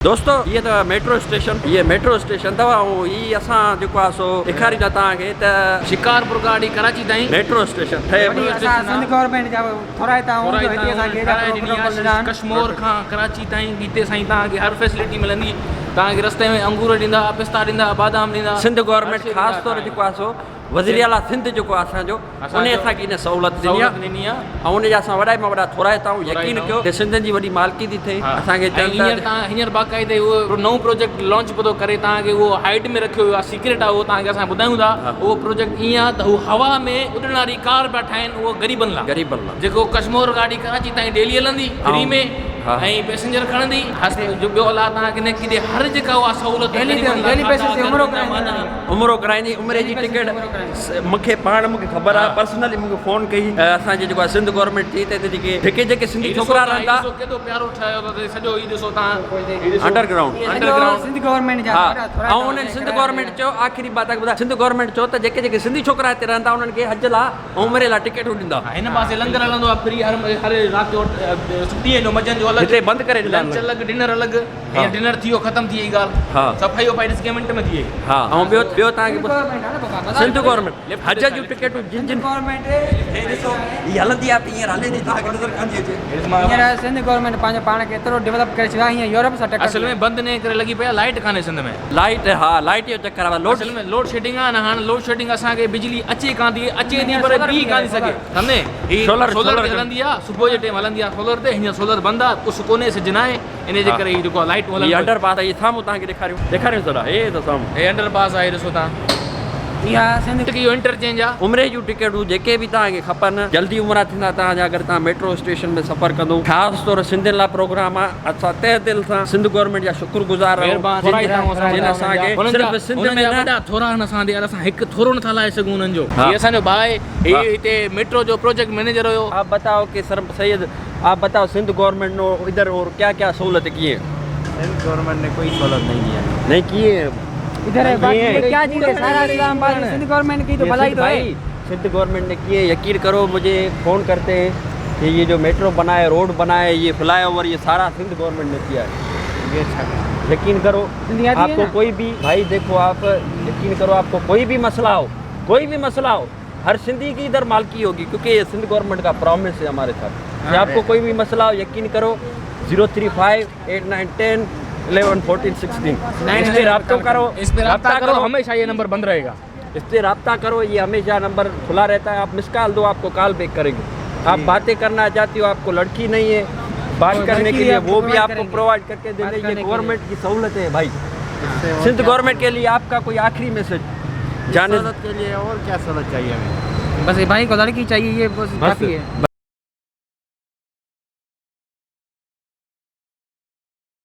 दोस्तों ये तो मेट्रो स्टेशन अथव ऐं ही असां जेको आहे सो ॾेखारींदा तव्हांखे त शिकारपुर गाड़ी कराची ताईं मेट्रो स्टेशन ठहे सिंध गवर्नमेंट जा थोराइता कश्मीर खां कराची ताईं हिते साईं तव्हांखे हर फैसिलिटी मिलंदी। तव्हांखे रस्ते में अंगूर ॾींदा, पिस्ता ॾींदा, बादाम ॾींदा। सिंध गवर्नमेंट ख़ासि तौर जेको आहे सो वज़ीर आला सिंध जेको आहे असांजो उन असांखे इन सहूलियत ॾिनी आहे ऐं उनजा असां वॾा में वॾा थोराइता आहियूं। यकीन कयो कि सिंधनि जी वॾी मालिकी थी थिए। असांखे हींअर बाक़ाइदे उहो नओं प्रोजेक्ट लॉन्च पियो करे तव्हांखे उहो हाइट में रखियो वियो आहे, सीक्रेट आहे उहो तव्हांखे असां ॿुधायूं था। उहो प्रोजेक्ट ईअं आहे त हू हवा में उॾण वारी कार पिया ठाहिनि, उहो ग़रीबनि लाइ जेको कश्मीर गाड़ी कराची ताईं डेली हलंदी फ्री में ऐं पैसेंजर खणंदी। ॿियो अलाह तव्हांखे न किथे हर जेका उहा सहूलियत उमिरो कराईंदी। उमिरि जी टिकट मूंखे ख़बर आहे, पर्सनली मूंखे फ़ोन कई असांजी जेको आहे सिंध गवर्नमेंट थी त जेके सिंधी छोकिरा रहनि था केॾो प्यारो ठाहियो अथव सॼो ही ॾिसो तव्हां अंडरग्राउंड सिंध गवर्नमेंट जा ऐं उन्हनि सिंध गवर्नमेंट चयो आख़िरी बात ॿुधाए सिंध गवर्नमेंट चयो त जेके सिंधी छोकिरा हिते रहनि था उन्हनि खे हज लाइ ऐं उमिरि लाइ टिकटूं ॾींदा। हिन पासे लंगर हलंदो आहे फ्री हर राति जो ॾींहं जो मंझंदि जो अलॻि हिते बंदि करे ॾींदा। लंच अलॻि, डिनर अलॻि। हीअं डिनर थी वियो ख़तम थी वई ॻाल्हि। सफ़ाई वफ़ाई ॾिस के मिंट में थी वई। ऐं ॿियो तव्हांखे सिंध गवर्नमेंट हज जूं टिकटूं जिन गवर्नमेंट हीअ हलंदी आहे हींअर हले थी तव्हांखे नज़र कान थी अचे। हींअर सिंध गवर्नमेंट पंहिंजो पाण खे एतिरो डेवलप करे छॾियो आहे, हीअं यूरोप सां टक्कर। असल में बंदि न करे लॻी पई आहे, लाइट कान्हे सिंध में। लाइट लाइट जो चक्कर आहे। असल में लोड शेडिंग आहे न। हाणे लोड शेडिंग असांखे बिजली अचे कान थी, अचे थी पर ॿी कान थी सघे। सम्झे ही सोलर ते हलंदी आहे, सुबुह जे टाइम हलंदी आहे सोलर ते। हींअर सोलर बंदि आहे, उस कोन्हे, सिज न आहे, इन जे करे जेको लाइट अंडर पास आहे। साम्हूं तव्हांखे ॾेखारियूं था हे त साम्हूं हे अंडर पास आहे, ॾिसो तव्हां। इहा सिंध इहो इंटरचेंज आहे। उमिरि जूं टिकटूं जेके बि तव्हांखे खपनि जल्दी उमिरि थींदा तव्हांजा अगरि तव्हां मेट्रो स्टेशन में सफ़र कंदो। ख़ासि तौर सिंधियुनि लाइ प्रोग्राम आहे। असां तहे दिलि सां सिंध गवर्नमेंट जा शुक्रगुज़ार आहियूं। असां हिकु थोरो नथा लाहे सघूं उन्हनि जो। असांजो भाई हिते मेट्रो जो प्रोजेक्ट मैनेजर हुयो। आप बताओ कि सर सैयद आप बताओ सिंध गवर्नमेंट ने इधर और क्या क्या सहूलत की है? सिंध गवर्नमेंट ने कोई सहूलत नहीं की है। नहीं की है इधर है क्या चीज़ है? सारा इस्लामाबाद में सिंध गवर्नमेंट की तो भलाई तो है। सिंध गवर्नमेंट ने किए। यकीन करो मुझे फ़ोन करते हैं कि ये जो मेट्रो बनाए, रोड बनाए, ये फ्लाईओवर, ये सारा सिंध गवर्नमेंट ने किया है। ये अच्छा यकीन करो आपको कोई भी भाई देखो आप यकीन करो आपको कोई भी मसला हो हर सिंधी की इधर मालकी होगी क्योंकि ये सिंध गवर्नमेंट का प्रॉमिस है हमारे साथ। आपको कोई भी मसला हो यकीन करो 0358910 11 14 16 इस पर रब्ता करो। हमेशा ये नंबर बंद रहेगा। इस पर रब्ता करो, ये हमेशा नंबर खुला रहता है। आप मिस कॉल दो, आपको कॉल बैक करेंगे। आप बातें करना चाहती हो, आपको लड़की नहीं है बात करने के लिए, वो भी आपको प्रोवाइड करके दे देंगे। गवर्नमेंट की सहूलत है भाई। सिंध गवर्नमेंट के लिए आपका कोई आखिरी मैसेज जाने के लिए और क्या सहूलत चाहिए हमें? बस भाई को लड़की चाहिए, ये काफ़ी है।